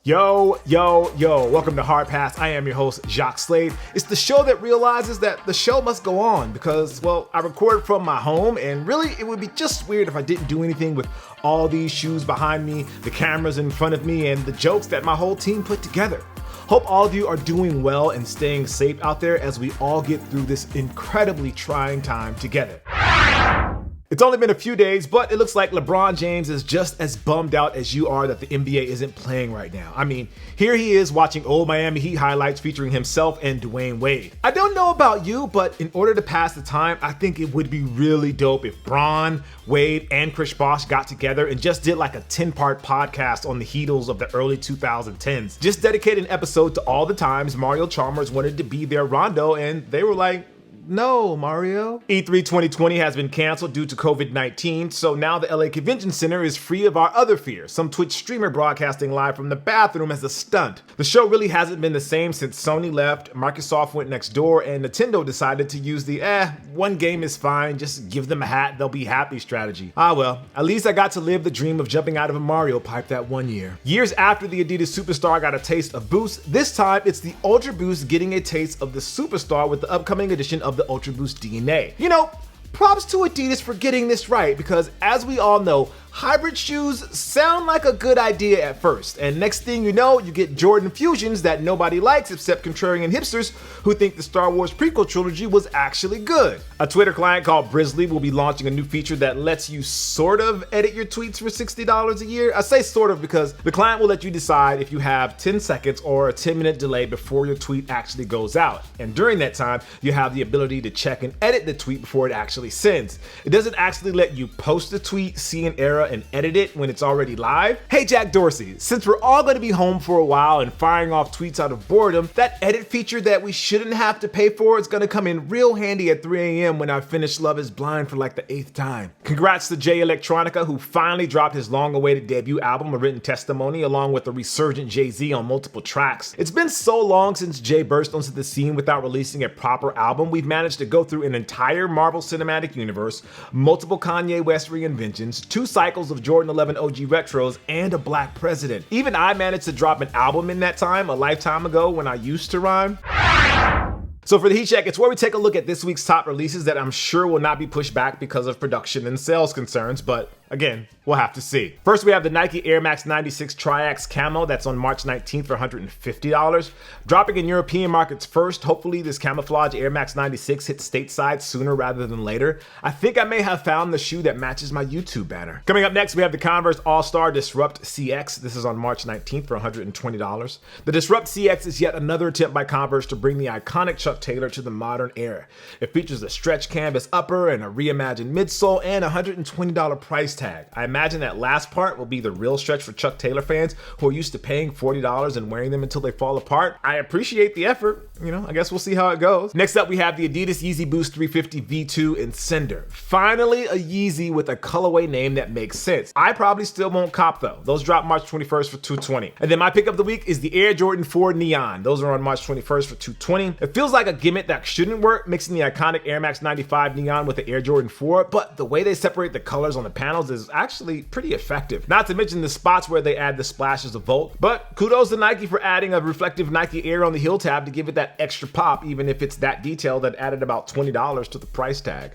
Yo, welcome to Hard Pass. I am your host, Jacques Slade. It's the show that realizes that the show must go on because, well, I record from my home and really it would be just weird if I didn't do anything with all these shoes behind me, the cameras in front of me, and the jokes that my whole team put together. Hope all of you are doing well and staying safe out there as we all get through this incredibly trying time together. It's only been a few days, but it looks like LeBron James is just as bummed out as you are that the NBA isn't playing right now. I mean, here he is watching old Miami Heat highlights featuring himself and Dwayne Wade. I don't know about you, but in order to pass the time, I think it would be really dope if Bron, Wade, and Chris Bosh got together and just did like a 10-part podcast on the Heatles of the early 2010s. Just dedicate an episode to all the times Mario Chalmers wanted to be their Rondo, and they were like, no, Mario. E3 2020 has been canceled due to COVID-19, so now the LA Convention Center is free of our other fears, some Twitch streamer broadcasting live from the bathroom as a stunt. The show really hasn't been the same since Sony left, Microsoft went next door, and Nintendo decided to use the one game is fine, just give them a hat, they'll be happy strategy. Ah well, at least I got to live the dream of jumping out of a Mario pipe that one year. Years after the Adidas Superstar got a taste of Boost, this time it's the Ultra Boost getting a taste of the Superstar with the upcoming edition of the Ultra Boost DNA. You know, props to Adidas for getting this right because as we all know, hybrid shoes sound like a good idea at first, and next thing you know, you get Jordan Fusions that nobody likes except contrarian hipsters who think the Star Wars prequel trilogy was actually good. A Twitter client called Brizzly will be launching a new feature that lets you sort of edit your tweets for $60 a year. I say sort of because the client will let you decide if you have 10 seconds or a 10-minute delay before your tweet actually goes out, and during that time, you have the ability to check and edit the tweet before it actually sends. It doesn't actually let you post the tweet, see an error, and edit it when it's already live. Hey Jack Dorsey, since we're all going to be home for a while and firing off tweets out of boredom, that edit feature that we shouldn't have to pay for is going to come in real handy at 3 a.m. when I finish Love is Blind for like the 8th time. Congrats to Jay Electronica, who finally dropped his long-awaited debut album, A Written Testimony, along with the resurgent Jay-Z on multiple tracks. It's been so long since Jay burst onto the scene without releasing a proper album. We've managed to go through an entire Marvel Cinematic Universe, multiple Kanye West reinventions, 2 cycles of Jordan 11 OG retros, and a black president. Even I managed to drop an album in that time, a lifetime ago when I used to rhyme. So for the Heat Check, it's where we take a look at this week's top releases that I'm sure will not be pushed back because of production and sales concerns, but again, we'll have to see. First, we have the Nike Air Max 96 TRIAX CAMO that's on March 19th for $150. Dropping in European markets first, hopefully this camouflage Air Max 96 hits stateside sooner rather than later. I think I may have found the shoe that matches my YouTube banner. Coming up next, we have the Converse All-Star Disrupt CX. This is on March 19th for $120. The Disrupt CX is yet another attempt by Converse to bring the iconic Chuck Taylor to the modern era. It features a stretch canvas upper and a reimagined midsole and a $120 price tag. I imagine that last part will be the real stretch for Chuck Taylor fans who are used to paying $40 and wearing them until they fall apart. I appreciate the effort. You know, I guess we'll see how it goes. Next up, we have the Adidas Yeezy Boost 350 V2 in Cinder. Finally, a Yeezy with a colorway name that makes sense. I probably still won't cop though. Those drop March 21st for $220. And then my pick of the week is the Air Jordan 4 Neon. Those are on March 21st for $220. It feels like a gimmick that shouldn't work, mixing the iconic Air Max 95 Neon with the Air Jordan 4, but the way they separate the colors on the panels is actually pretty effective. Not to mention the spots where they add the splashes of Volt, but kudos to Nike for adding a reflective Nike Air on the heel tab to give it that extra pop, even if it's that detail that added about $20 to the price tag.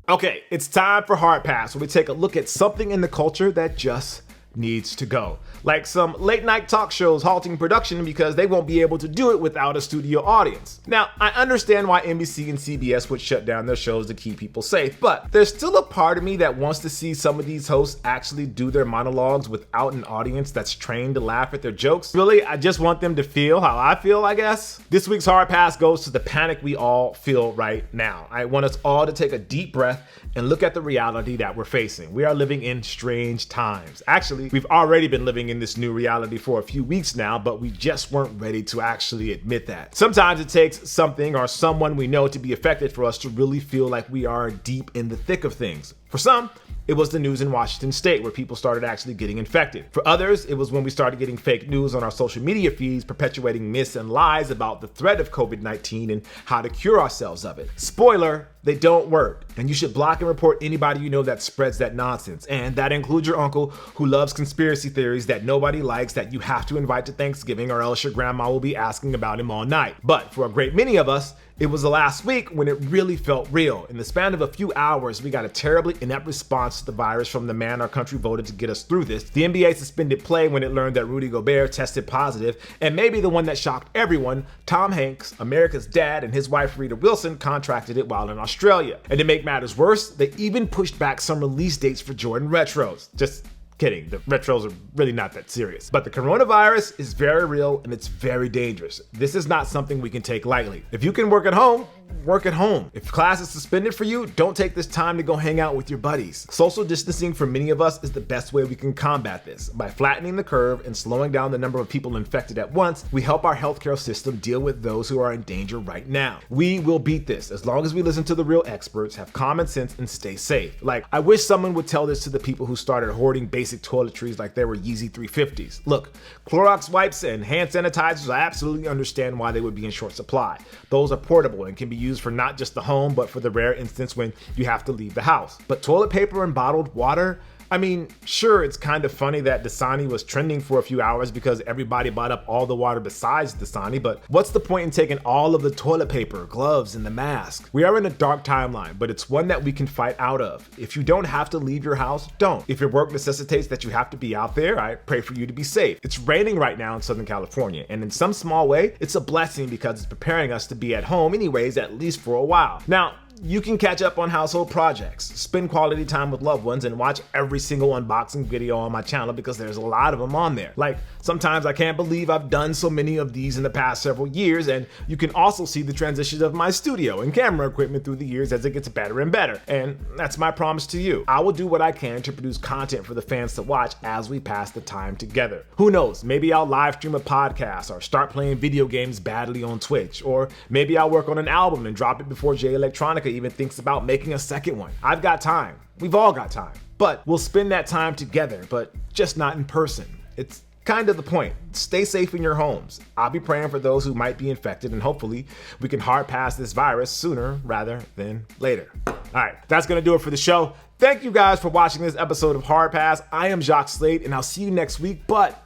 Okay, it's time for Hard Pass, where we take a look at something in the culture that just needs to go. Like some late night talk shows halting production because they won't be able to do it without a studio audience. Now, I understand why NBC and CBS would shut down their shows to keep people safe, but there's still a part of me that wants to see some of these hosts actually do their monologues without an audience that's trained to laugh at their jokes. Really, I just want them to feel how I feel, I guess. This week's Hard Pass goes to the panic we all feel right now. I want us all to take a deep breath and look at the reality that we're facing. We are living in strange times. Actually, we've already been living in this new reality for a few weeks now, but we just weren't ready to actually admit that. Sometimes it takes something or someone we know to be affected for us to really feel like we are deep in the thick of things. For some, it was the news in Washington state where people started actually getting infected. For others, it was when we started getting fake news on our social media feeds perpetuating myths and lies about the threat of COVID-19 and how to cure ourselves of it. Spoiler, they don't work. And you should block and report anybody you know that spreads that nonsense. And that includes your uncle who loves conspiracy theories that nobody likes that you have to invite to Thanksgiving or else your grandma will be asking about him all night. But for a great many of us, it was the last week when it really felt real. In the span of a few hours, we got a terribly inept response to the virus from the man our country voted to get us through this. The NBA suspended play when it learned that Rudy Gobert tested positive, and maybe the one that shocked everyone, Tom Hanks, America's dad, and his wife Rita Wilson contracted it while in Australia. And to make matters worse, they even pushed back some release dates for Jordan Retros. Just kidding, the retros are really not that serious. But the coronavirus is very real and it's very dangerous. This is not something we can take lightly. If you can work at home, work at home. If class is suspended for you, don't take this time to go hang out with your buddies. Social distancing for many of us is the best way we can combat this. By flattening the curve and slowing down the number of people infected at once, we help our healthcare system deal with those who are in danger right now. We will beat this as long as we listen to the real experts, have common sense, and stay safe. Like, I wish someone would tell this to the people who started hoarding basic toiletries like they were Yeezy 350s. Look, Clorox wipes and hand sanitizers, I absolutely understand why they would be in short supply. Those are portable and can be used for not just the home, but for the rare instance when you have to leave the house. But toilet paper and bottled water? I mean, sure, it's kind of funny that Dasani was trending for a few hours because everybody bought up all the water besides Dasani, but what's the point in taking all of the toilet paper, gloves, and the mask? We are in a dark timeline, but it's one that we can fight out of. If you don't have to leave your house, don't. If your work necessitates that you have to be out there, I pray for you to be safe. It's raining right now in Southern California, and in some small way, it's a blessing because it's preparing us to be at home anyways, at least for a while. Now, you can catch up on household projects, spend quality time with loved ones, and watch every single unboxing video on my channel because there's a lot of them on there. Like, sometimes I can't believe I've done so many of these in the past several years, and you can also see the transitions of my studio and camera equipment through the years as it gets better and better. And that's my promise to you. I will do what I can to produce content for the fans to watch as we pass the time together. Who knows, maybe I'll live stream a podcast or start playing video games badly on Twitch, or maybe I'll work on an album and drop it before Jay Electronica even thinks about making a second one. I've got time. We've all got time. But we'll spend that time together, but just not in person. It's kind of the point. Stay safe in your homes. I'll be praying for those who might be infected, and hopefully we can hard pass this virus sooner rather than later. All right, that's gonna do it for the show. Thank you guys for watching this episode of Hard Pass. I am Jacques Slade, and I'll see you next week, but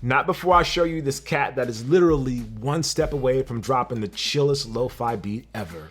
not before I show you this cat that is literally one step away from dropping the chillest lo-fi beat ever.